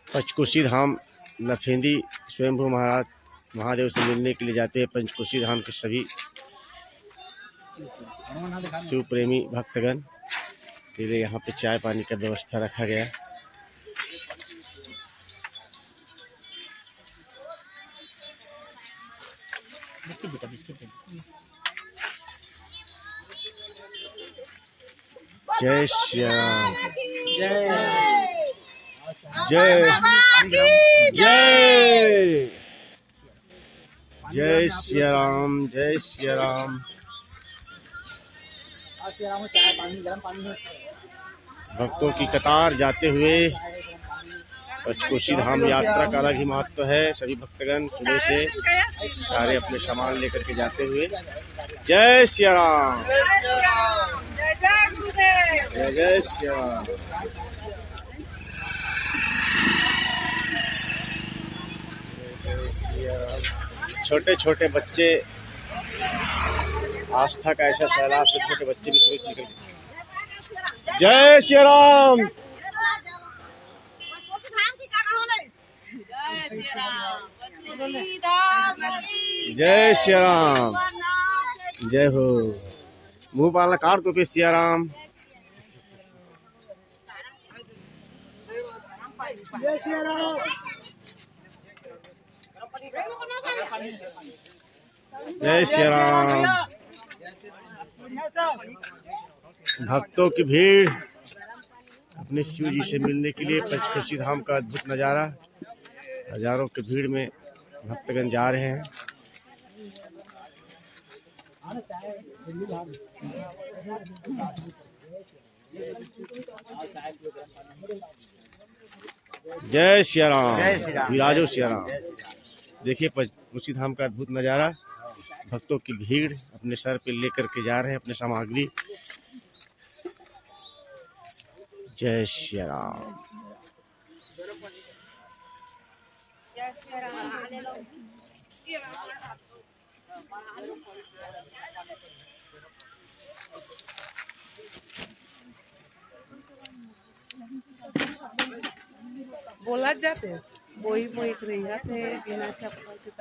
पंचकोशी धाम लफेंदी स्वयंभू महाराज महादेव से मिलने के लिए जाते हैं। पंचकोशी धाम के सभी शिव प्रेमी भक्तगण के लिए यहाँ पे चाय पानी का व्यवस्था रखा गया है। जय श्री राम, जय जय जय जय श्री राम, जय श्री राम। भक्तों की कतार जाते हुए पंचकोशी धाम यात्रा का अलग ही महत्व है। सभी भक्तगण सुबह से सारे अपने सामान लेकर के जाते हुए। जय श्री राम, जय जय श्री राम। जय श्री राम। छोटे छोटे बच्चे, आस्था का ऐसा सैलाब, छोटे छोटे बच्चे भी सुबह से निकल। जय श्री राम, जय श्री राम, जय हो। मुंह पाला काट दो सिया राम। जय श्री राम, जय श्री राम। भक्तों की भीड़ अपने शिव जी से मिलने के लिए पंचकोशी धाम का अद्भुत नज़ारा। हजारों की भीड़ में भक्तगण जा रहे हैं। जय श्री राम, विराजो श्री राम। देखिए पंचकोशी धाम का अद्भुत नज़ारा। भक्तों की भीड़ अपने सर पे लेकर के जा रहे हैं अपने सामग्री। जय श्री राम। बोला जाते वही मोहित रही जाते बिना चप्पल के।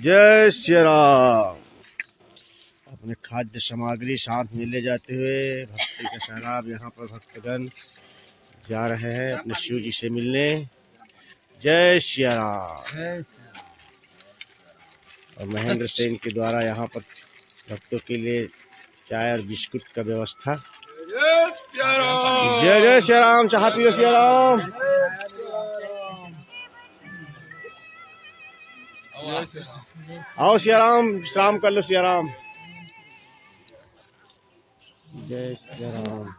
जय श्री राम। अपने खाद्य सामग्री साथ में ले जाते हुए भक्ति का सैलाब यहाँ पर भक्तगण जा रहे हैं अपने शिव जी से मिलने। जय श्री राम। और महेंद्र सेन के द्वारा यहाँ पर भक्तों के लिए चाय और बिस्कुट का व्यवस्था। जय जय श्री राम। चाह पियो श्री राम। आओ श्री राम, विश्राम कर लो श्री राम। जय श्री राम।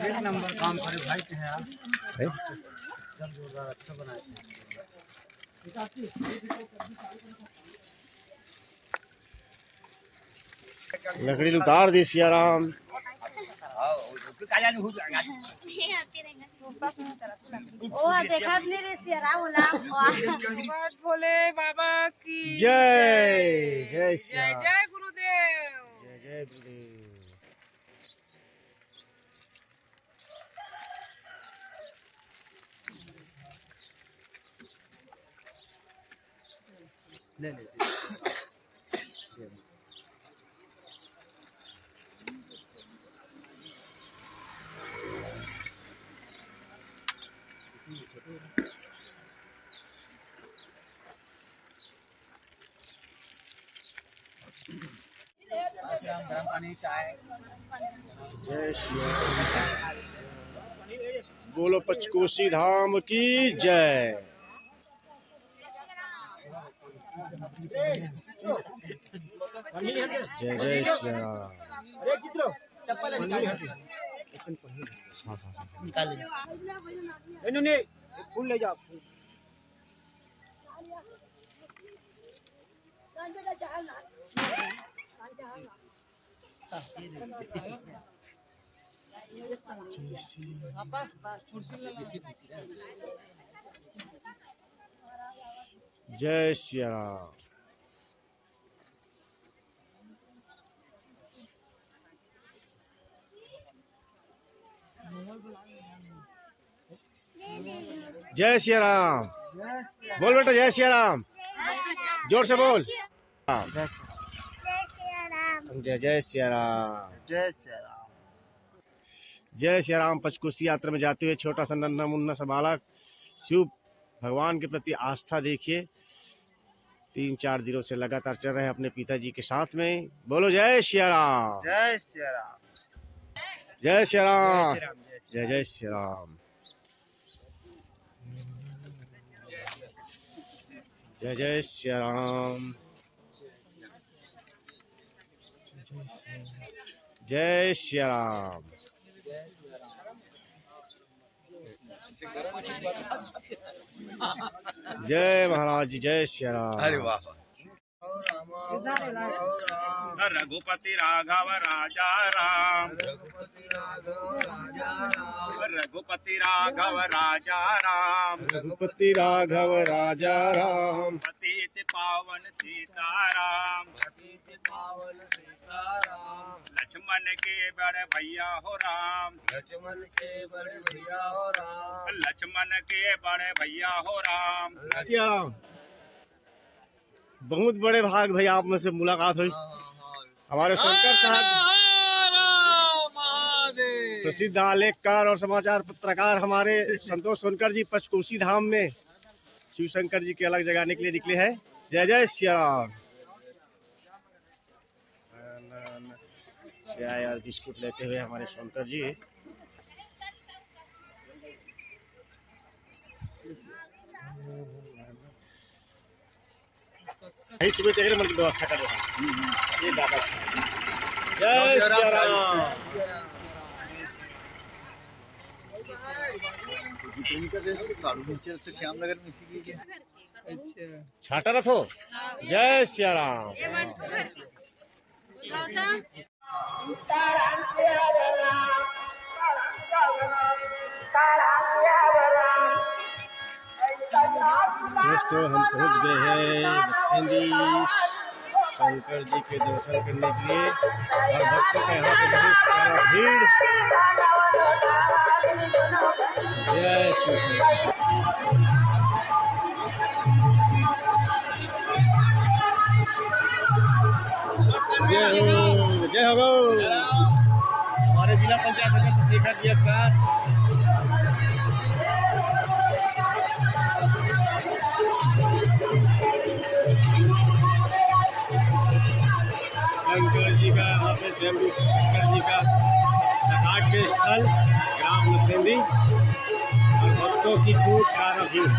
एक नंबर काम करे भाई के है आप जब जोरदार अच्छा बनाए। लकड़ी उतार दी सिया राम। भोले बाबा की जय जय जय जय गुरुदेव। जय जय गुरुदेव। ले ले गरम पानी चाय। जय श्री राम। बोलो पंचकोशी धाम की जय। जय जय श्री राम। निकाल ले फूल ले जाओ। जय सिया राम। जय सिया राम। बोल बेटा जय सिया राम, जोर से बोल। जय जय सिया राम। जय श्री राम। जय सिया राम। पंचकोसी यात्रा में जाते हुए छोटा सा नन्हा मुन्ना सा बालक शिव भगवान के प्रति आस्था देखिए 3-4 दिनों से लगातार चल रहे हैं अपने पिताजी के साथ में। बोलो जय सिया राम। जय श्री राम। जय सिया राम। जय जय सिया राम। जय जय सिया राम। जय सिया राम। जय महाराज जी। जय सिया राम। अरे वाह। रघुपति राघव राजा राम, रघुपति राघव राजा राम, रघुपति राघव राजा राम, पतित पावन सीताराम, लक्ष्मण के बड़े भैया हो राम, लक्ष्मण के बड़े भैया हो राम। लक्ष्मण के बड़े भैया हो राम। सिया राम। बहुत बड़े भाग भाई आप में से मुलाकात हुई। हमारे शंकर साहब प्रसिद्ध आलेखकार और समाचार पत्रकार हमारे संतोष सोनकर जी पंचकोसी धाम में शिव शंकर जी की अलग जगाने के लिए निकले हैं। जय जय सिया राम। चाय और बिस्कुट लेते हुए हमारे शंकर जी। सुबह देख रहे मन की व्यवस्था कर रहे हैं ये दादा। जय सिया राम। श्यामनगर में अच्छा छाटा रथ हो। जय सिया राम। दोस्तों हम पहुंच गए हैं बखेंडी शंकर जी के दर्शन करने के लिए और भक्तों का यहाँ पे बहुत सारा भीड़। जय श्री शंकर। जय हो जय हो। हमारे जिला पंचायत सदस्य शेखर जी साहब। शंकर जी का यहाँ पे स्वयं शंकर जी का नाट्य स्थल ग्राम लखेंदी और भक्तों की खूब सारा भीड़।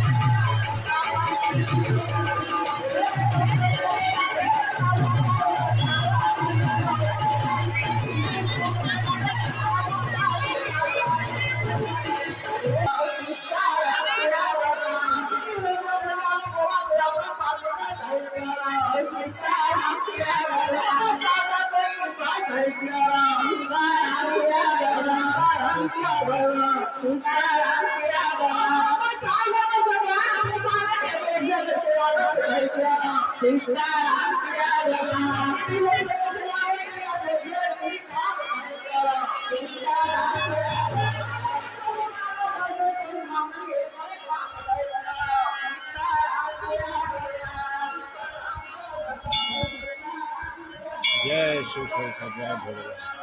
जय शिव शंकर। जय भोलेनाथ।